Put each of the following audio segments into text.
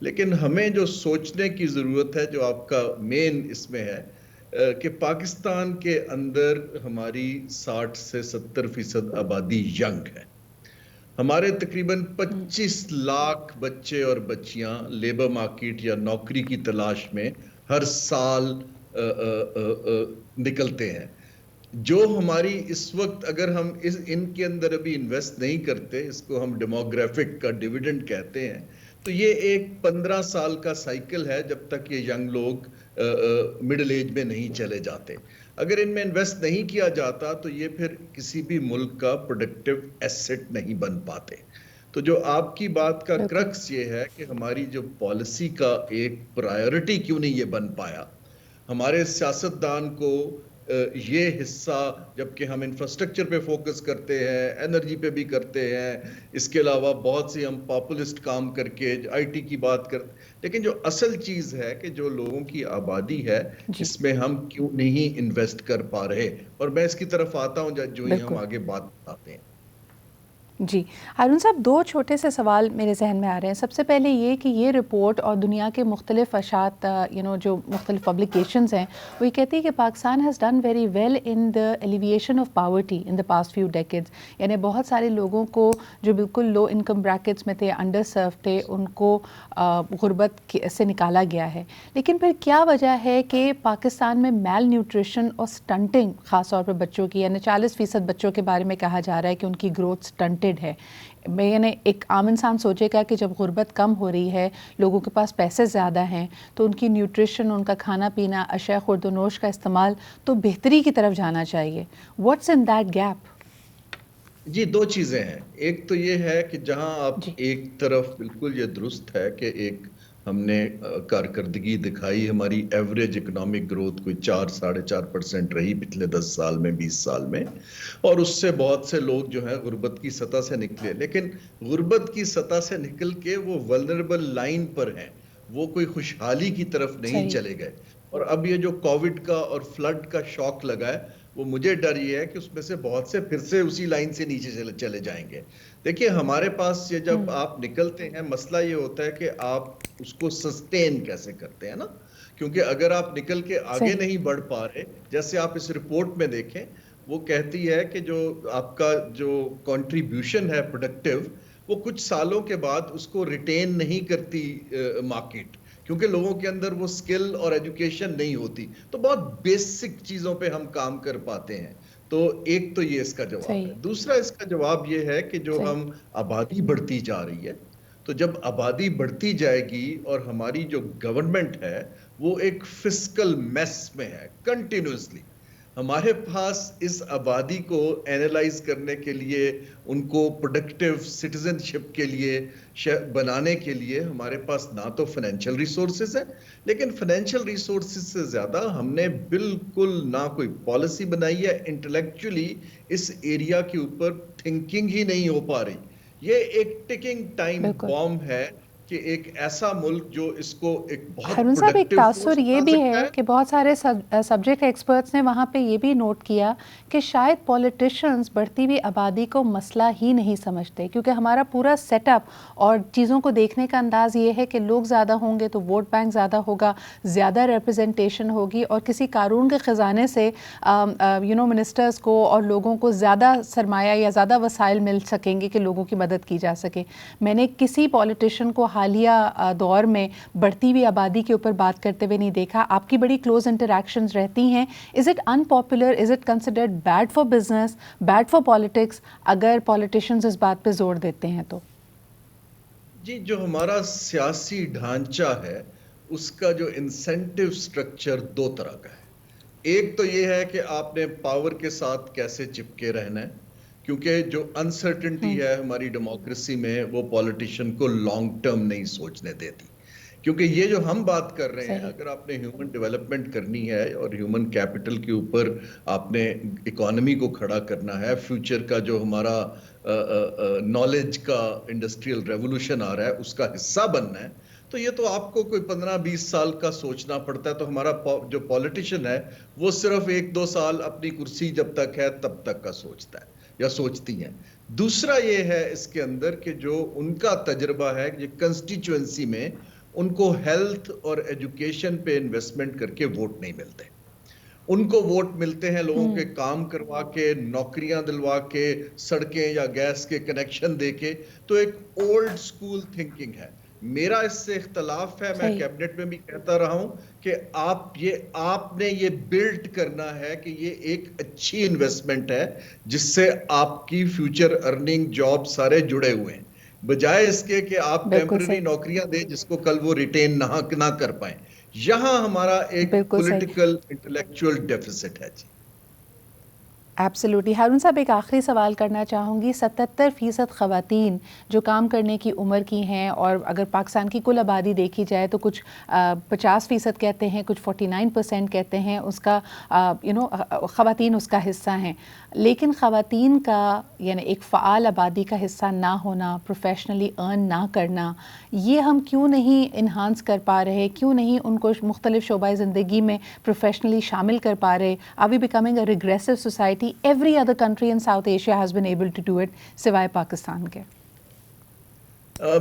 لیکن ہمیں جو سوچنے کی ضرورت ہے، جو آپ کا مین اس میں ہے کہ پاکستان کے اندر ہماری 60 سے 70% آبادی ینگ ہے. ہمارے تقریباً 25 لاکھ بچے اور بچیاں لیبر مارکیٹ یا نوکری کی تلاش میں ہر سال نکلتے ہیں. جو ہماری اس وقت اگر ہم ان کے اندر ابھی انویسٹ نہیں کرتے، اس کو ہم ڈیموگرافک کا ڈیویڈنڈ کہتے ہیں، تو یہ ایک 15 سال کا سائیکل ہے جب تک یہ ینگ لوگ مڈل ایج میں نہیں چلے جاتے. اگر ان میں انویسٹ نہیں کیا جاتا تو یہ پھر کسی بھی ملک کا پروڈکٹیو ایسٹ نہیں بن پاتے. تو جو آپ کی بات کا بالکل کرکس یہ ہے کہ ہماری جو پالیسی کا ایک پرائیورٹی کیوں نہیں یہ بن پایا. ہمارے سیاستدان کو یہ حصہ، جبکہ ہم انفراسٹرکچر پہ فوکس کرتے ہیں، انرجی پہ بھی کرتے ہیں، اس کے علاوہ بہت سی ہم پاپولسٹ کام کر کے آئی ٹی کی بات کرتے، لیکن جو اصل چیز ہے کہ جو لوگوں کی آبادی ہے جی اس میں ہم کیوں نہیں انویسٹ کر پا رہے. اور میں اس کی طرف آتا ہوں جو ہی ہم بالکل. آگے بات بتاتے ہیں. جی ہارون صاحب، دو چھوٹے سے سوال میرے ذہن میں آ رہے ہیں. سب سے پہلے یہ کہ یہ رپورٹ اور دنیا کے مختلف اشاعت جو مختلف پبلیکیشنز ہیں وہ یہ کہتی ہے کہ Pakistan has done very well in the alleviation of poverty in the past few decades. یعنی بہت سارے لوگوں کو جو بالکل لو انکم بریکٹس میں تھے، انڈر سرو تھے، ان کو غربت سے نکالا گیا ہے. لیکن پھر کیا وجہ ہے کہ پاکستان میں میل نیوٹریشن اور سٹنٹنگ خاص طور پر بچوں کی، یعنی 40% بچوں کے بارے میں کہا جا رہا ہے کہ ان کی گروتھ سٹنٹڈ ہے. یعنی ایک عام انسان سوچے گا کہ جب غربت کم ہو رہی ہے، لوگوں کے پاس پیسے زیادہ ہیں، تو ان کی نیوٹریشن، ان کا کھانا پینا، اشیاء خورد و نوش کا استعمال تو بہتری کی طرف جانا چاہیے. What's in that gap? جی، دو چیزیں ہیں. ایک تو یہ ہے کہ جہاں آپ جی ایک طرف بالکل یہ درست ہے کہ ایک ہم نے کارکردگی دکھائی، ہماری ایوریج اکنامک گروتھ کوئی 4-4.5% رہی پچھلے 10 سال میں، 20 سال میں، اور اس سے بہت سے لوگ جو ہیں غربت کی سطح سے نکلے. لیکن غربت کی سطح سے نکل کے وہ ولنریبل لائن پر ہیں، وہ کوئی خوشحالی کی طرف نہیں صحیح. چلے گئے. اور اب یہ جو کووڈ کا اور فلڈ کا شوق لگا ہے، وہ مجھے ڈر یہ ہے کہ اس میں سے بہت سے پھر سے اسی لائن سے نیچے چلے جائیں گے. دیکھیے ہمارے پاس یہ جب آپ نکلتے ہیں، مسئلہ یہ ہوتا ہے کہ آپ اس کو سسٹین کیسے کرتے ہیں نا. کیونکہ اگر آپ نکل کے آگے صحیح. نہیں بڑھ پا رہے، جیسے آپ اس رپورٹ میں دیکھیں، وہ کہتی ہے کہ جو آپ کا جو کنٹریبیوشن ہے پروڈکٹیو، وہ کچھ سالوں کے بعد اس کو ریٹین نہیں کرتی مارکیٹ، کیونکہ لوگوں کے اندر وہ سکل اور ایجوکیشن نہیں ہوتی. تو بہت بیسک چیزوں پہ ہم کام کر پاتے ہیں. تو ایک تو یہ اس کا جواب ہے. صحیح. دوسرا اس کا جواب یہ ہے کہ جو صحیح. ہم آبادی بڑھتی جا رہی ہے، تو جب آبادی بڑھتی جائے گی اور ہماری جو گورنمنٹ ہے وہ ایک فسکل میس میں ہے کنٹینیوسلی، ہمارے پاس اس آبادی کو اینالائز کرنے کے لیے، ان کو پروڈکٹیو سٹیزن شپ کے لیے بنانے کے لیے ہمارے پاس نہ تو فائنینشیل ریسورسز ہیں، لیکن فائنینشیل ریسورسز سے زیادہ ہم نے بالکل نہ کوئی پالیسی بنائی ہے. انٹلیکچولی اس ایریا کے اوپر تھنکنگ ہی نہیں ہو پا رہی. یہ ایک ٹکنگ ٹائم بالکل. بام ہے کہ ایک ایسا ملک جو اس کو ایک بہت ہارون صاحب، ایک پروڈکٹیو تاثر فورس یہ بنا بھی سکتا ہے ہے. کہ بہت سارے سبجیکٹ ایکسپرٹس نے وہاں پہ یہ بھی نوٹ کیا کہ شاید پولیٹیشنز بڑھتی ہوئی آبادی کو مسئلہ ہی نہیں سمجھتے، کیونکہ ہمارا پورا سیٹ اپ اور چیزوں کو دیکھنے کا انداز یہ ہے کہ لوگ زیادہ ہوں گے تو ووٹ بینک زیادہ ہوگا، زیادہ ریپرزنٹیشن ہوگی، اور کسی قارون کے خزانے سے منسٹرز کو اور لوگوں کو زیادہ سرمایہ یا زیادہ وسائل مل سکیں گے کہ لوگوں کی مدد کی جا سکے. میں نے کسی پولیٹیشین کو حالیہ دور میں بڑھتی ہوئی آبادی کے اوپر بات کرتے ہوئے نہیں دیکھا. آپ کی بڑی کلوز انٹریکشنز رہتی ہیں. Is it unpopular, is it considered bad for business, bad for politics اگر پولیٹیشینز اس بات پہ زور دیتے ہیں تو؟ جی، جو ہمارا سیاسی ڈھانچہ ہے اس کا جو انسینٹیو سٹرکچر دو طرح کا ہے. ایک تو یہ ہے کہ آپ نے پاور کے ساتھ کیسے چپکے رہنا ہے، کیونکہ جو انسرٹنٹی ہے ہماری ڈیموکریسی میں وہ پولیٹیشین کو لانگ ٹرم نہیں سوچنے دیتی. کیونکہ یہ جو ہم بات کر رہے ہیں، صحیح. اگر آپ نے ہیومن ڈیولپمنٹ کرنی ہے اور ہیومن کیپٹل کے اوپر آپ نے اکانومی کو کھڑا کرنا ہے، فیوچر کا جو ہمارا نالج کا انڈسٹریل ریولوشن آ رہا ہے اس کا حصہ بننا ہے، تو یہ تو آپ کو کوئی 15-20 سال کا سوچنا پڑتا ہے. تو ہمارا جو پولیٹیشین ہے وہ صرف 1-2 سال اپنی کرسی جب تک ہے تب تک کا سوچتا ہے یا سوچتی ہیں. دوسرا یہ ہے اس کے اندر کہ جو ان کا تجربہ ہے یہ کنسٹیچوئنسی میں ان کو ہیلتھ اور ایجوکیشن پہ انویسٹمنٹ کر کے ووٹ نہیں ملتے. ان کو ووٹ ملتے ہیں لوگوں کے کام کروا کے, نوکریاں دلوا کے, سڑکیں یا گیس کے کنیکشن دے کے. تو ایک اولڈ سکول تھنکنگ ہے. میرا اس سے اختلاف ہے. میں کیبنٹ میں بھی کہتا رہا ہوں کہ آپ نے یہ بلڈ کرنا ہے کہ یہ ایک اچھی انویسٹمنٹ ہے جس سے آپ کی فیوچر ارننگ جاب سارے جڑے ہوئے ہیں, بجائے اس کے کہ آپ ٹیمپرری نوکریاں دیں جس کو کل وہ ریٹین نہ کر پائیں. یہاں ہمارا ایک پولیٹیکل انٹلیکچوئل ڈیفیسٹ ہے. جی ایبسلیوٹلی. ہارون صاحب ایک آخری سوال کرنا چاہوں گی. 77% خواتین جو کام کرنے کی عمر کی ہیں, اور اگر پاکستان کی کل آبادی دیکھی جائے تو کچھ 50% کہتے ہیں, کچھ 49% کہتے ہیں اس کا خواتین اس کا حصہ ہیں. لیکن خواتین کا یعنی ایک فعال آبادی کا حصہ نہ ہونا, پروفیشنلی ارن نہ کرنا, یہ ہم کیوں نہیں انہانس کر پا رہے, کیوں نہیں ان کو مختلف شعبۂ زندگی میں پروفیشنلی شامل کر پا رہے؟ Are we becoming a regressive society? Every other country in South Asia has been able to do it سوائے پاکستان کے.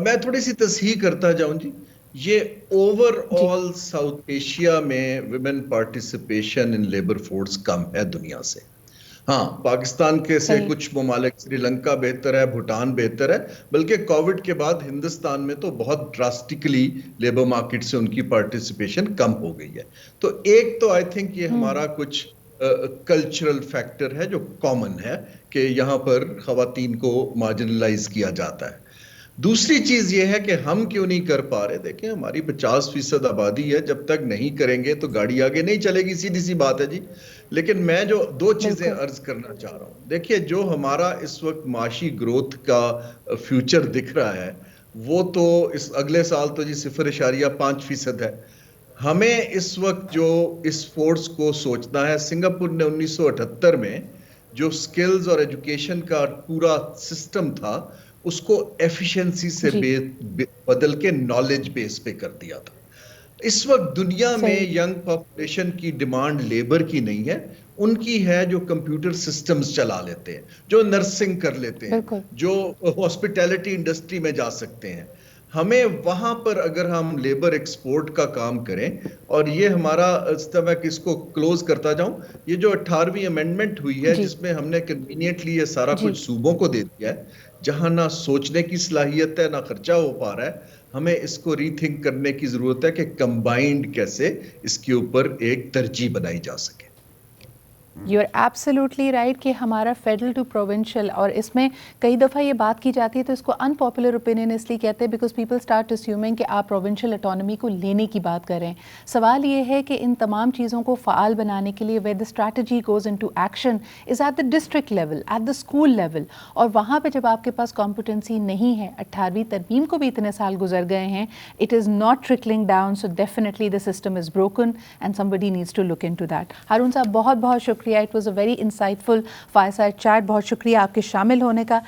میں تھوڑی سی تصحیح کرتا جاؤں جی. یہ اوور آل ساؤتھ ایشیا میں women participation in labour force کم ہے دنیا سے. ہاں, پاکستان کے سے کچھ ممالک, سری لنکا بہتر ہے, بھوٹان بہتر ہے, بلکہ کووڈ کے بعد ہندوستان میں تو بہت ڈراسٹکلی لیبر مارکیٹ سے ان کی پارٹیسپیشن کم ہو گئی ہے. تو ایک تو آئی تھنک یہ ہمارا کچھ کلچرل فیکٹر ہے جو کامن ہے کہ یہاں پر خواتین کو مارجنلائز کیا جاتا ہے. دوسری چیز یہ ہے کہ ہم کیوں نہیں کر پا رہے. دیکھیں ہماری 50% آبادی ہے, جب تک نہیں کریں گے تو گاڑی آگے نہیں چلے گی, سیدھی سی بات ہے جی. لیکن میں جو دو چیزیں عرض کرنا چاہ رہا ہوں, دیکھیے جو ہمارا اس وقت معاشی گروتھ کا فیوچر دکھ رہا ہے وہ تو اس اگلے سال تو جی 0.5% ہے. ہمیں اس وقت جو اس فورس کو سوچنا ہے, سنگاپور نے 1978 میں جو سکلز اور ایجوکیشن کا پورا سسٹم تھا اس کو ایفیشنسی سے بدل کے نالج بیس پہ کر دیا تھا. اس وقت دنیا میں ینگ پاپولیشن کی ڈیمانڈ لیبر کی نہیں ہے, ان کی ہے جو کمپیوٹر سسٹمز چلا لیتے ہیں, جو نرسنگ کر لیتے ہیں, جو ہاسپٹیلٹی انڈسٹری میں جا سکتے ہیں. ہمیں وہاں پر اگر ہم لیبر ایکسپورٹ کا کام کریں, اور یہ ہمارا میں اس کو کلوز کرتا جاؤں, یہ جو 18ویں امینڈمنٹ ہوئی ہے جس میں ہم نے کنوینئنٹلی یہ سارا کچھ صوبوں کو دے دیا ہے, جہاں نہ سوچنے کی صلاحیت ہے نہ خرچہ ہو پا رہا ہے. ہمیں اس کو ری تھنک کرنے کی ضرورت ہے کہ کمبائنڈ کیسے اس کے اوپر ایک ترجیح بنائی جا سکے. یو آر ایبسلیوٹلی رائٹ کہ ہمارا فیڈرل ٹو پروونشل, اور اس میں کئی دفعہ یہ بات کی جاتی ہے تو اس کو ان پاپولر اوپینین اس لیے کہتے ہیں بیکاز پیپل اسٹارٹ اسیومنگ کہ آپ پروونشل اٹانومی کو لینے کی بات کریں. سوال یہ ہے کہ ان تمام چیزوں کو فعال بنانے کے لیے where the strategy goes into action is at the district level, at the school level, اور وہاں پہ جب آپ کے پاس کمپیٹنسی نہیں ہے, 18ویں ترمیم کو بھی اتنے سال گزر گئے ہیں, it is not trickling down, so definitely the system is broken and somebody needs to look into that. Haroon Sahab بہت بہت شکریہ. It was a very insightful fireside chat. بہت شکریہ آپ کے شامل ہونے کا.